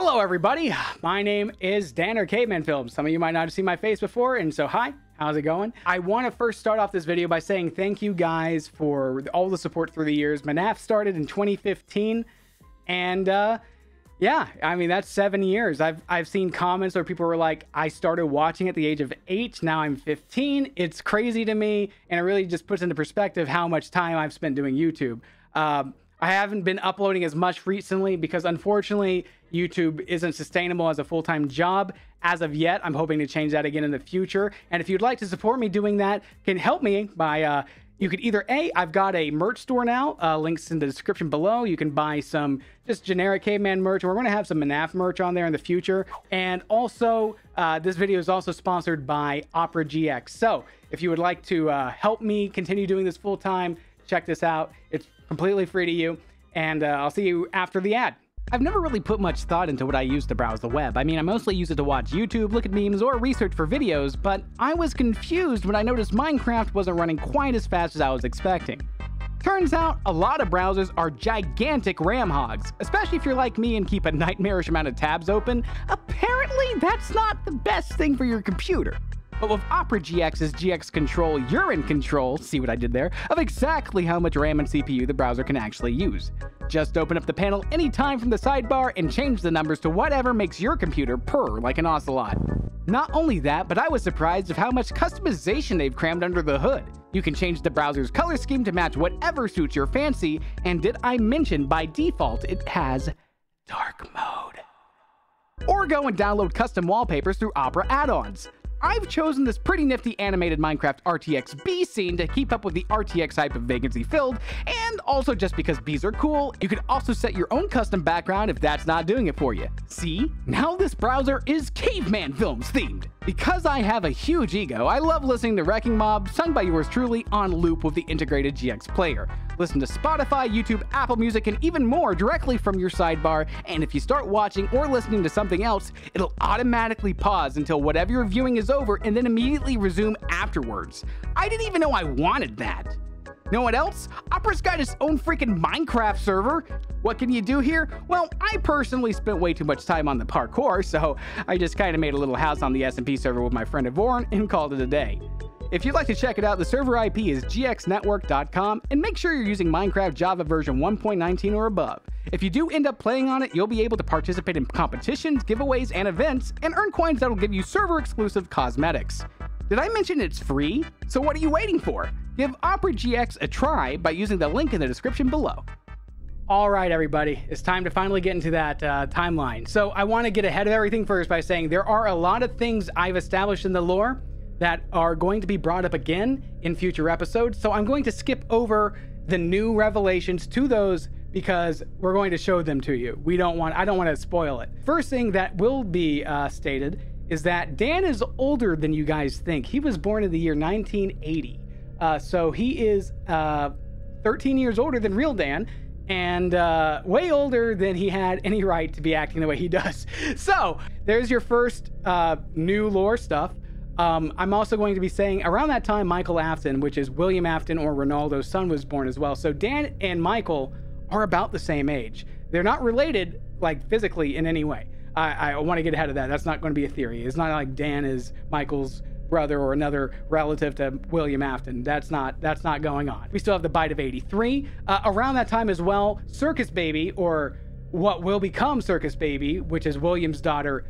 Hello everybody, my name is Dan or CavemanFilms. Some of you might not have seen my face before, and so hi, how's it going? I want to first start off this video by saying thank you guys for all the support through the years. Fnaf started in 2015, and yeah, I mean, that's 7 years. I've seen comments where people were like, I started watching at the age of 8, now I'm 15. It's crazy to me, and it really just puts into perspective how much time I've spent doing YouTube. I haven't been uploading as much recently because unfortunately YouTube isn't sustainable as a full-time job as of yet. I'm hoping to change that again in the future. And if you'd like to support me doing that, can help me by you could either I've got a merch store now, links in the description below. You can buy some just generic caveman merch. We're going to have some Fnaf merch on there in the future. And also this video is also sponsored by Opera GX. So if you would like to help me continue doing this full-time, check this out. It's completely free to you, and I'll see you after the ad. I've never really put much thought into what I use to browse the web. I mean, I mostly use it to watch YouTube, look at memes, or research for videos, but I was confused when I noticed Minecraft wasn't running quite as fast as I was expecting. Turns out, a lot of browsers are gigantic RAM hogs, especially if you're like me and keep a nightmarish amount of tabs open. Apparently, that's not the best thing for your computer. But with Opera GX's GX Control, you're in control, see what I did there, of exactly how much RAM and CPU the browser can actually use. Just open up the panel anytime from the sidebar and change the numbers to whatever makes your computer purr like an ocelot. Not only that, but I was surprised of how much customization they've crammed under the hood. You can change the browser's color scheme to match whatever suits your fancy, and did I mention by default it has dark mode. Or go and download custom wallpapers through Opera add-ons. I've chosen this pretty nifty animated Minecraft RTX bee scene to keep up with the RTX hype of vacancy filled, and also just because bees are cool. You can also set your own custom background if that's not doing it for you. See? Now this browser is CavemanFilms themed. Because I have a huge ego, I love listening to Wrecking Mob, sung by yours truly, on loop with the integrated GX player. Listen to Spotify, YouTube, Apple Music, and even more directly from your sidebar, and if you start watching or listening to something else, it'll automatically pause until whatever you're viewing is over and then immediately resume afterwards. I didn't even know I wanted that. Know what else? Opera's got its own freaking Minecraft server. What can you do here? Well, I personally spent way too much time on the parkour, so I just kind of made a little house on the SMP server with my friend Yvonne and called it a day. If you'd like to check it out, the server IP is gxnetwork.com, and make sure you're using Minecraft Java version 1.19 or above. If you do end up playing on it, you'll be able to participate in competitions, giveaways, and events, and earn coins that'll give you server-exclusive cosmetics. Did I mention it's free? So what are you waiting for? Give Opera GX a try by using the link in the description below. All right, everybody, it's time to finally get into that timeline. So I want to get ahead of everything first by saying there are a lot of things I've established in the lore that are going to be brought up again in future episodes. So I'm going to skip over the new revelations to those because we're going to show them to you. I don't want to spoil it. First thing that will be stated is that Dan is older than you guys think. He was born in the year 1980. So he is 13 years older than real Dan, and way older than he had any right to be acting the way he does. So there's your first new lore stuff. I'm also going to be saying around that time Michael Afton, which is William Afton or Ronaldo's son, was born as well. So Dan and Michael are about the same age. They're not related like physically in any way. I want to get ahead of that. That's not going to be a theory. It's not like Dan is Michael's brother or another relative to William Afton. That's not going on. We still have the bite of 83. Around that time as well, Circus Baby, or what will become Circus Baby, which is William's daughter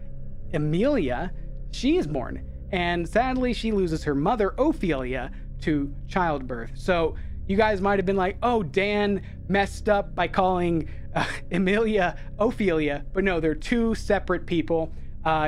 Amelia, she is born. And sadly, she loses her mother, Ophelia, to childbirth. So you guys might have been like, oh, Dan messed up by calling Amelia Ophelia. But no, they're two separate people.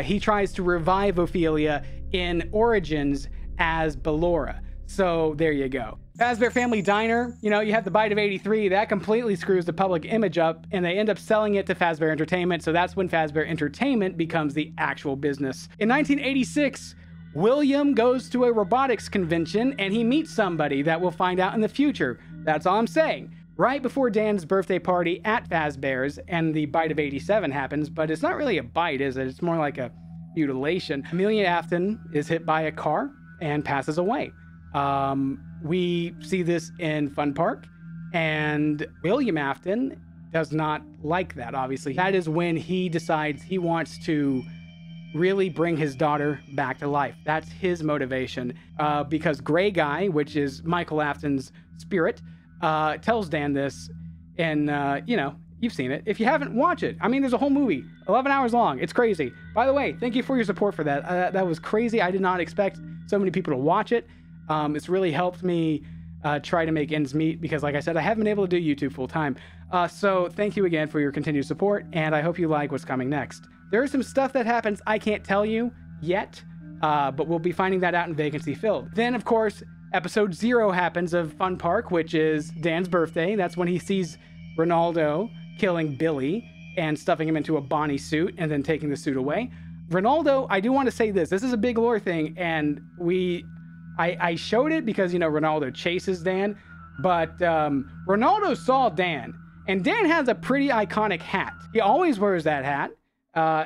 He tries to revive Ophelia in Origins as Ballora. So there you go. Fazbear Family Diner, you know, you have the bite of 83. That completely screws the public image up, and they end up selling it to Fazbear Entertainment. So that's when Fazbear Entertainment becomes the actual business. In 1986, William goes to a robotics convention and he meets somebody that we'll find out in the future. That's all I'm saying. Right before Dan's birthday party at Fazbear's, and the bite of 87 happens, but it's not really a bite, is it? It's more like a mutilation. Amelia Afton is hit by a car and passes away. We see this in Fun Park, and William Afton does not like that, obviously. That is when he decides he wants to really bring his daughter back to life. That's his motivation, because Gray Guy, which is Michael Afton's spirit, tells Dan this, and you know, you've seen it. If you haven't, watch it. I mean, there's a whole movie, 11 hours long. It's crazy. By the way, thank you for your support for that. That was crazy. I did not expect so many people to watch it. It's really helped me try to make ends meet, because like I said, I haven't been able to do YouTube full time. So thank you again for your continued support, and I hope you like what's coming next. There is some stuff that happens I can't tell you yet, but we'll be finding that out in Vacancy Filled. Then, of course, episode 0 happens of Fun Park, which is Dan's birthday. That's when he sees Ronaldo killing Billy and stuffing him into a Bonnie suit and then taking the suit away. Ronaldo, I do want to say this. This is a big lore thing, and I showed it because, you know, Ronaldo chases Dan, but Ronaldo saw Dan, and Dan has a pretty iconic hat. He always wears that hat.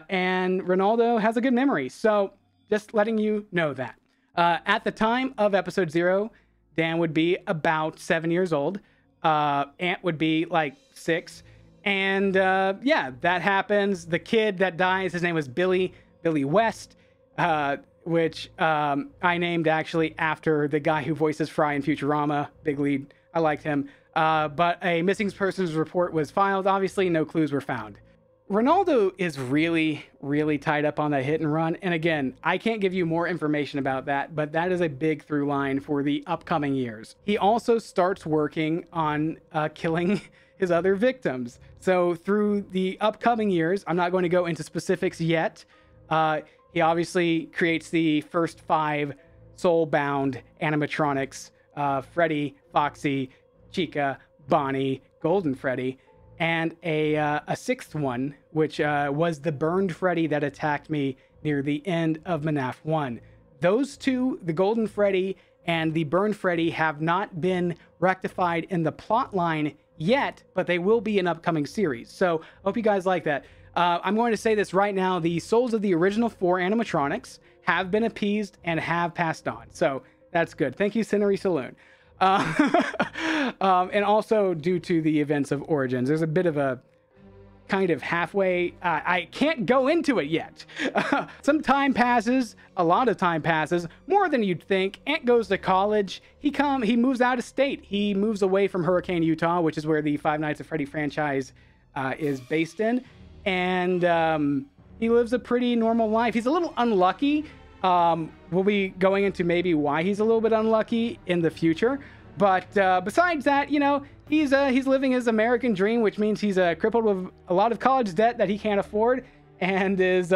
And Ronaldo has a good memory. So just letting you know that. At the time of episode 0, Dan would be about 7 years old. Ant would be like 6. And yeah, that happens. The kid that dies, his name was Billy West, which I named actually after the guy who voices Fry in Futurama. Big lead. I liked him. But a missing persons report was filed. Obviously, no clues were found. Ronaldo is really, really tied up on that hit and run. And again, I can't give you more information about that, but that is a big through line for the upcoming years. He also starts working on killing his other victims. So through the upcoming years, I'm not going to go into specifics yet. He obviously creates the first 5 soul-bound animatronics, Freddy, Foxy, Chica, Bonnie, Golden Freddy, and a 6th one, which was the burned Freddy that attacked me near the end of Fnaf One. Those two, the Golden Freddy and the burned Freddy, have not been rectified in the plot line yet, but they will be in upcoming series. So I hope you guys like that. I'm going to say this right now. The souls of the original 4 animatronics have been appeased and have passed on. So that's good. Thank you, Cinery Saloon. And also due to the events of Origins, there's a bit of a kind of halfway, I can't go into it yet. Some time passes, a lot of time passes, more than you'd think. Ant goes to college. He moves out of state. He moves away from Hurricane, Utah, which is where the Five Nights at Freddy franchise is based in. And he lives a pretty normal life. He's a little unlucky. We'll be going into maybe why he's a little bit unlucky in the future. But besides that, you know, he's living his American dream, which means he's crippled with a lot of college debt that he can't afford, and is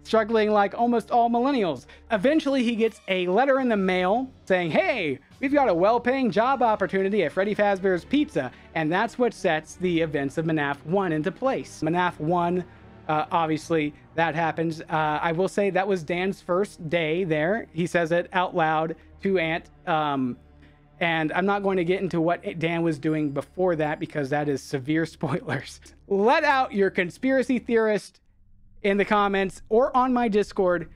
struggling like almost all millennials. Eventually, he gets a letter in the mail saying, hey, we've got a well-paying job opportunity at Freddy Fazbear's Pizza. And that's what sets the events of Fnaf One into place. Fnaf One, obviously, that happens. I will say that was Dan's first day there. He says it out loud to Ant. And I'm not going to get into what Dan was doing before that, because that is severe spoilers. Let out your conspiracy theorist in the comments or on my Discord.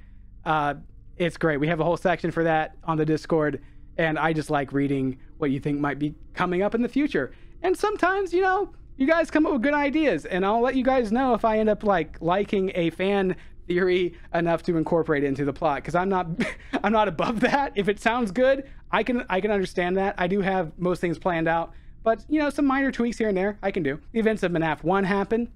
It's great. We have a whole section for that on the Discord. And I just like reading what you think might be coming up in the future. And sometimes, you know, you guys come up with good ideas, and I'll let you guys know if I end up liking a fan theory enough to incorporate it into the plot, because I'm not above that. If it sounds good, I can understand that. I do have most things planned out, but you know, some minor tweaks here and there I can do. The events of Fnaf One happen.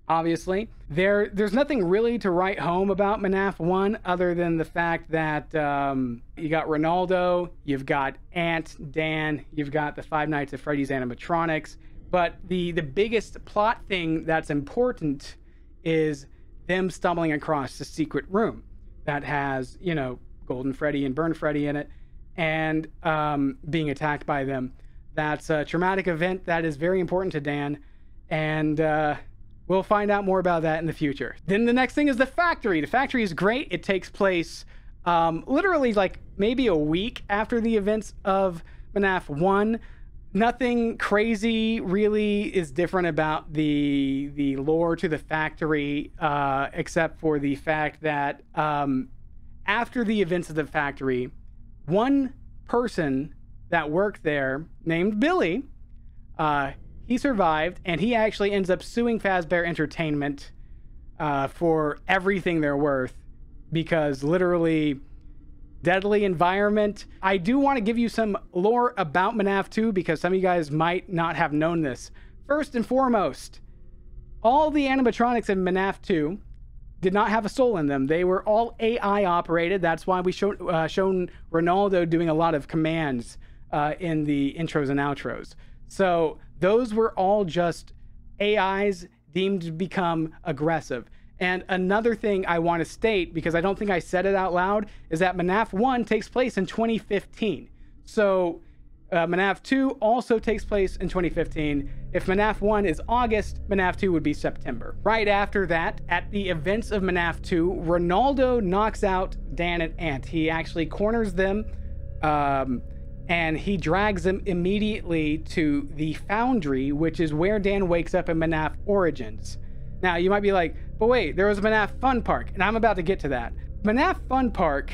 Obviously, there's nothing really to write home about Fnaf One other than the fact that you got Ronaldo, you've got Ant, Dan, you've got the Five Nights at Freddy's animatronics. But the biggest plot thing that's important is them stumbling across the secret room that has, you know, Golden Freddy and Burn Freddy in it, and being attacked by them. That's a traumatic event that is very important to Dan, and we'll find out more about that in the future. Then the next thing is the factory. The factory is great. It takes place literally like maybe a week after the events of Fnaf One. Nothing crazy really is different about the lore to the factory, except for the fact that after the events of the factory, one person that worked there named Billy, he survived, and he actually ends up suing Fazbear Entertainment for everything they're worth, because literally deadly environment. I do want to give you some lore about Fnaf 2 because some of you guys might not have known this. First and foremost, all the animatronics in Fnaf 2 did not have a soul in them. They were all AI operated. That's why we shown Ronaldo doing a lot of commands in the intros and outros. So those were all just AIs deemed to become aggressive. And another thing I want to state, because I don't think I said it out loud, is that Fnaf 1 takes place in 2015. So Fnaf 2 also takes place in 2015. If Fnaf 1 is August, Fnaf 2 would be September. Right after that, at the events of Fnaf 2, Ronaldo knocks out Dan and Ant. He actually corners them, and he drags them immediately to the Foundry, which is where Dan wakes up in Fnaf Origins. Now, you might be like, but wait, there was a Fnaf Fun Park, and I'm about to get to that. Fnaf Fun Park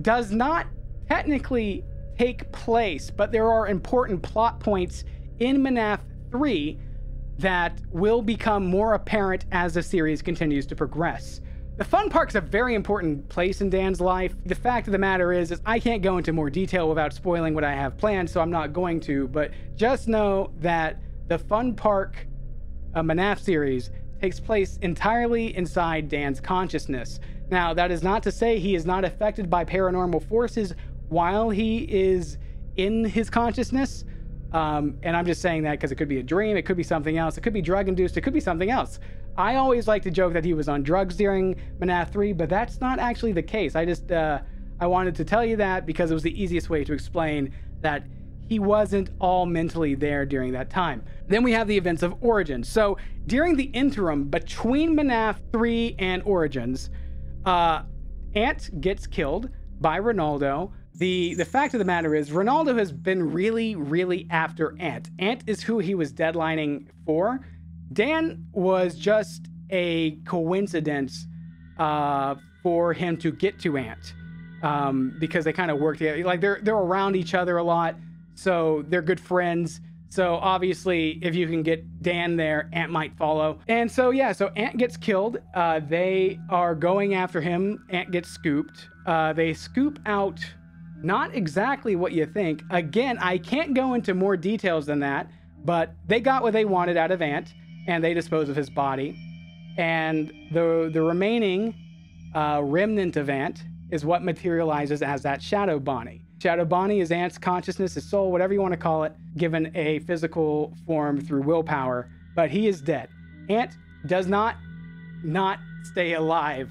does not technically take place, but there are important plot points in Fnaf 3 that will become more apparent as the series continues to progress. The Fun Park's a very important place in Dan's life. The fact of the matter is I can't go into more detail without spoiling what I have planned, so I'm not going to, but just know that the Fun Park Fnaf series takes place entirely inside Dan's consciousness. Now, that is not to say he is not affected by paranormal forces while he is in his consciousness. And I'm just saying that because it could be a dream, it could be something else, it could be drug-induced, it could be something else. I always like to joke that he was on drugs during Fnaf 3, but that's not actually the case. I wanted to tell you that because it was the easiest way to explain that he wasn't all mentally there during that time. Then we have the events of Origins. So during the interim between Fnaf 3 and Origins, Ant gets killed by Ronaldo. The fact of the matter is Ronaldo has been really after Ant. Ant is who he was deadlining for. Dan was just a coincidence for him to get to Ant, because they kind of work together. Like they're around each other a lot. So they're good friends. So obviously, if you can get Dan there, Ant might follow. And so, yeah, so Ant gets killed. They are going after him. Ant gets scooped. They scoop out not exactly what you think. Again, I can't go into more details than that, but they got what they wanted out of Ant, and they dispose of his body. And the remaining remnant of Ant is what materializes as that Shadow Bonnie. Shadow Bonnie is Ant's consciousness, his soul, whatever you want to call it, given a physical form through willpower, but he is dead. Ant does not stay alive.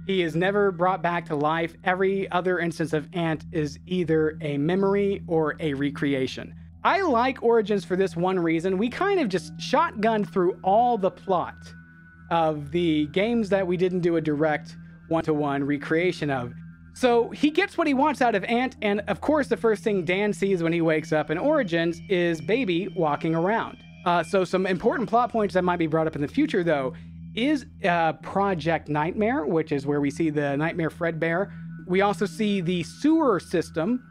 He is never brought back to life. Every other instance of Ant is either a memory or a recreation. I like Origins for this one reason. We kind of just shotgunned through all the plot of the games that we didn't do a direct one-to-one recreation of. So he gets what he wants out of Ant, and of course the first thing Dan sees when he wakes up in Origins is Baby walking around. So some important plot points that might be brought up in the future, though, is Project Nightmare, which is where we see the Nightmare Fredbear. We also see the sewer system,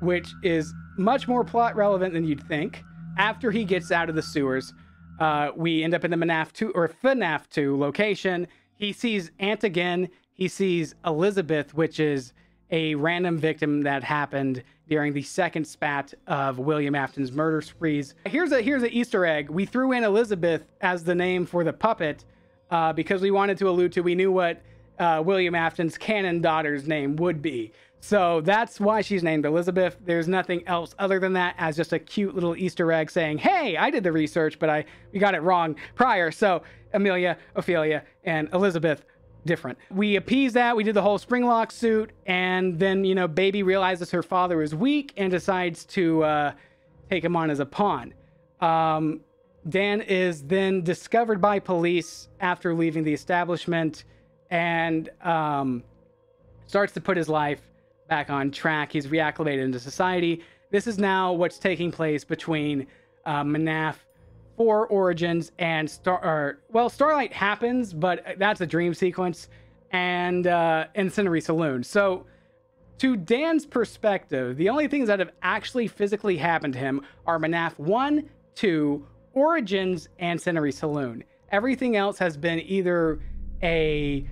which is much more plot relevant than you'd think. After he gets out of the sewers, we end up in the Fnaf 2 location. He sees Ant again. He sees Elizabeth, which is a random victim that happened during the second spat of William Afton's murder sprees. Here's an Easter egg. We threw in Elizabeth as the name for the puppet because we wanted to allude to, we knew what William Afton's canon daughter's name would be. So that's why she's named Elizabeth. There's nothing else other than that, as just a cute little Easter egg saying, hey, I did the research, but we got it wrong prior. So Amelia, Ophelia, and Elizabeth, different. We appease that. We did the whole Springlock suit, and then, you know, Baby realizes her father is weak and decides to take him on as a pawn. Dan is then discovered by police after leaving the establishment and starts to put his life back on track. He's reacclimated into society. This is now what's taking place between Fnaf 4 Origins and Starlight happens, but that's a dream sequence, and Incendiary Saloon. So to Dan's perspective, the only things that have actually physically happened to him are Fnaf 1, to Origins and Century Saloon. Everything else has been either a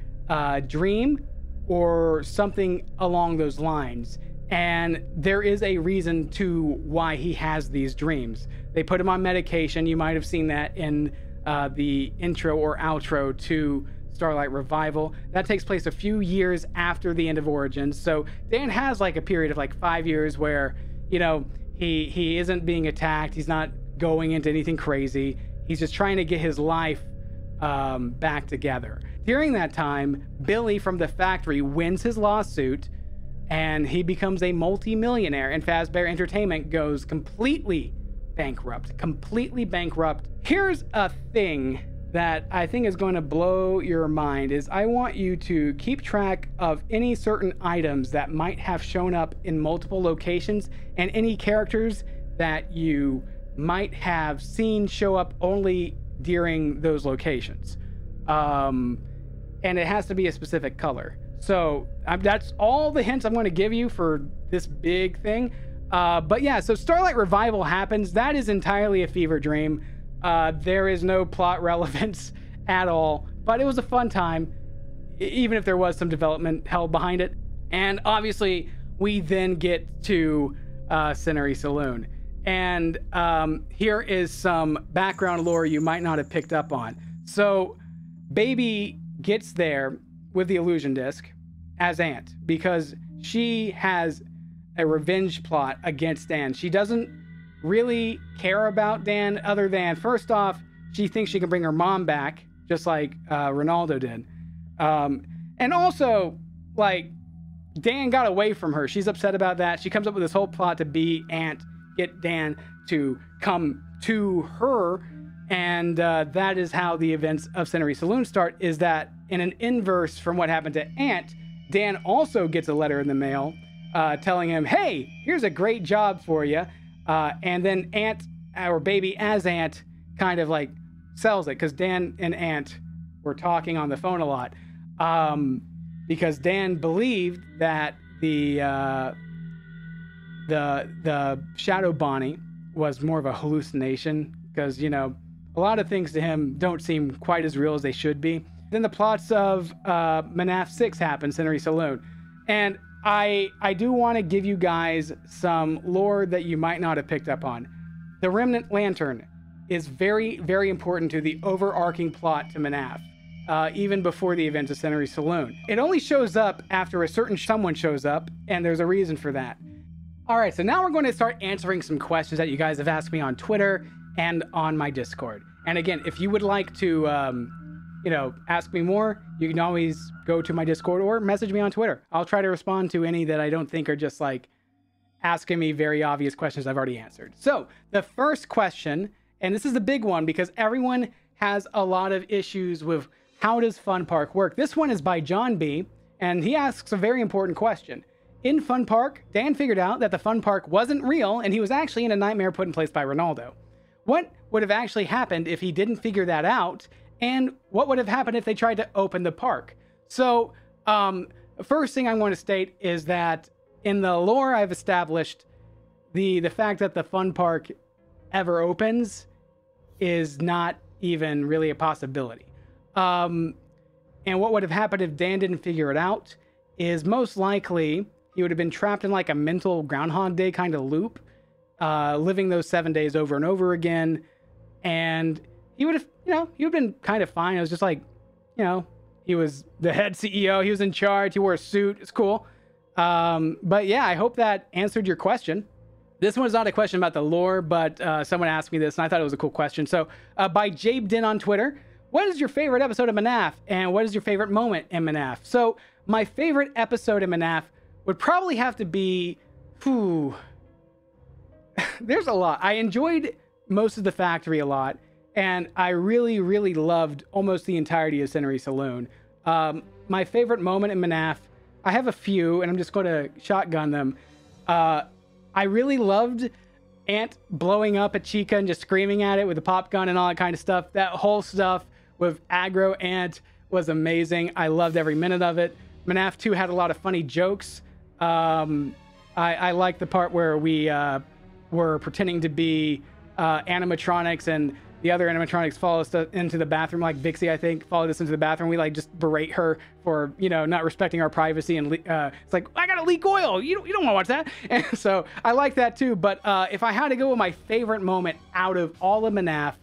dream or something along those lines. And there is a reason to why he has these dreams. They put him on medication. You might have seen that in the intro or outro to Starlight Revival. That takes place a few years after the end of Origins. So Dan has like a period of like 5 years where, you know, he isn't being attacked. He's not going into anything crazy. He's just trying to get his life back together. During that time, Billy from the factory wins his lawsuit and he becomes a multi-millionaire, and Fazbear Entertainment goes completely bankrupt. Here's a thing that I think is going to blow your mind is I want you to keep track of any certain items that might have shown up in multiple locations and any characters that you might have seen show up only during those locations. And it has to be a specific color. So that's all the hints I'm going to give you for this big thing. But yeah, so Starlight Revival happens. That is entirely a fever dream. There is no plot relevance at all, but it was a fun time, even if there was some development held behind it. And obviously, we then get to Century Saloon. And here is some background lore you might not have picked up on. So Baby gets there with the illusion disc as Ant because she has a revenge plot against Dan. She doesn't really care about Dan other than, first off, she thinks she can bring her mom back just like Ronaldo did. And also, like, Dan got away from her. She's upset about that. She comes up with this whole plot to be Ant, get Dan to come to her. And that is how the events of Century Saloon start, is that in an inverse from what happened to Ant, Dan also gets a letter in the mail telling him, hey, here's a great job for you. And then Ant, or Baby as Ant, kind of like sells it, because Dan and Ant were talking on the phone a lot. Because Dan believed that the Shadow Bonnie was more of a hallucination, because, you know, a lot of things to him don't seem quite as real as they should be. Then the plots of Fnaf 6 happen, Century Saloon. And I do want to give you guys some lore that you might not have picked up on. The Remnant Lantern is very, very important to the overarching plot to Fnaf, even before the events of Century Saloon. It only shows up after a certain someone shows up, and there's a reason for that. All right, so now we're going to start answering some questions that you guys have asked me on Twitter and on my Discord. And again, if you would like to, you know, ask me more, you can always go to my Discord or message me on Twitter. I'll try to respond to any that I don't think are just like asking me very obvious questions I've already answered. So the first question, and this is the big one because everyone has a lot of issues with how does Fun Park work. This one is by John B, and he asks a very important question. In Fun Park, Dan figured out that the Fun Park wasn't real and he was actually in a nightmare put in place by Ronaldo. What would have actually happened if he didn't figure that out? And what would have happened if they tried to open the park? So, first thing I want to state is that in the lore I've established, the fact that the Fun Park ever opens is not even really a possibility. And what would have happened if Dan didn't figure it out is most likely he would have been trapped in like a mental Groundhog Day kind of loop, living those 7 days over and over again. And he would have, you know, he would have been kind of fine. It was just like, you know, he was the head CEO. He was in charge. He wore a suit. It's cool. But yeah, I hope that answered your question. This one is not a question about the lore, but someone asked me this and I thought it was a cool question. So by Jabedin on Twitter, what is your favorite episode of Fnaf? And what is your favorite moment in Fnaf? So my favorite episode in Fnaf would probably have to be, there's a lot. I enjoyed most of the factory a lot. And I really, really loved almost the entirety of Century Saloon. My favorite moment in Fnaf, I have a few, and I'm just going to shotgun them. I really loved Ant blowing up at Chica and just screaming at it with the pop gun and all that kind of stuff. That whole stuff with aggro Ant was amazing. I loved every minute of it. Fnaf 2 had a lot of funny jokes. I like the part where we were pretending to be animatronics and the other animatronics follow us into the bathroom, like Vixie, I think, followed us into the bathroom. We like just berate her for, you know, not respecting our privacy. And it's like, I gotta leak oil. You don't want to watch that. And so I like that too. But if I had to go with my favorite moment out of all of Fnaf,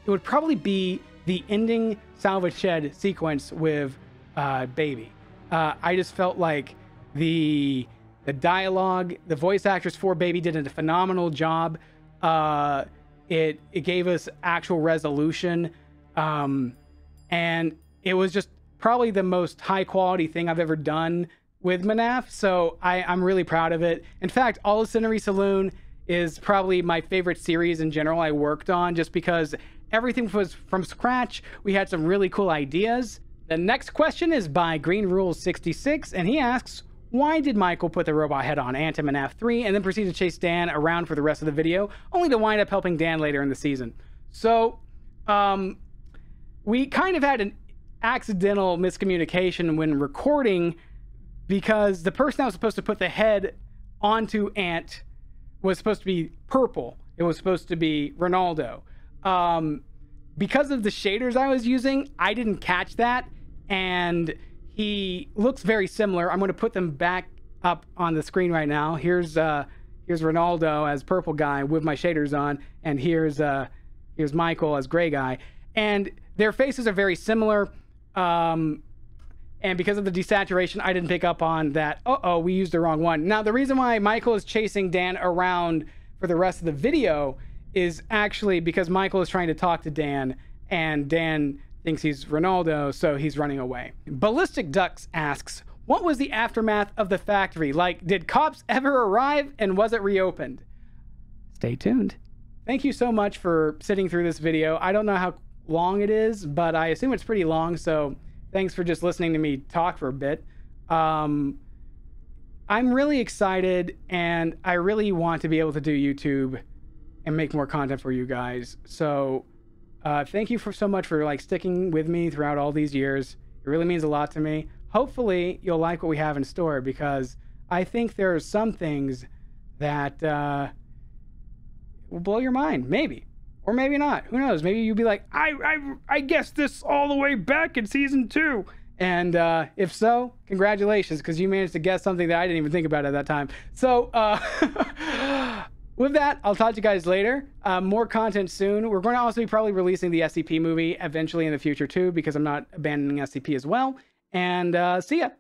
it would probably be the ending salvage shed sequence with Baby. I just felt like the dialogue, the voice actress for Baby did a phenomenal job. It gave us actual resolution, and it was just probably the most high quality thing I've ever done with Fnaf. So I'm really proud of it. In fact, All the Scenery Saloon is probably my favorite series in general I worked on, just because everything was from scratch. We had some really cool ideas. The next question is by Green Rules 66, and he asks, why did Michael put the robot head on Ant in Fnaf 3 and then proceed to chase Dan around for the rest of the video, only to wind up helping Dan later in the season? So, we kind of had an accidental miscommunication when recording, because the person that was supposed to put the head onto Ant was supposed to be purple. It was supposed to be Ronaldo. Because of the shaders I was using, I didn't catch that, and he looks very similar. I'm going to put them back up on the screen right now. Here's Ronaldo as purple guy with my shaders on, and here's Michael as gray guy, and their faces are very similar. And because of the desaturation, I didn't pick up on that. We used the wrong one. Now, the reason why Michael is chasing Dan around for the rest of the video is actually because Michael is trying to talk to Dan, and Dan thinks he's Ronaldo, so he's running away. Ballistic Ducks asks, what was the aftermath of the factory? Like, did cops ever arrive, and was it reopened? Stay tuned. Thank you so much for sitting through this video. I don't know how long it is, but I assume it's pretty long, so thanks for just listening to me talk for a bit. I'm really excited, and I really want to be able to do YouTube and make more content for you guys. So thank you so much for like sticking with me throughout all these years. It really means a lot to me. Hopefully you'll like what we have in store, because I think there are some things that will blow your mind, maybe, or maybe not. Who knows? Maybe you'll be like, I guessed this all the way back in season 2. And if so, congratulations, because you managed to guess something that I didn't even think about at that time. So with that, I'll talk to you guys later. More content soon. We're going to also be probably releasing the SCP movie eventually in the future too, because I'm not abandoning SCP as well. And see ya.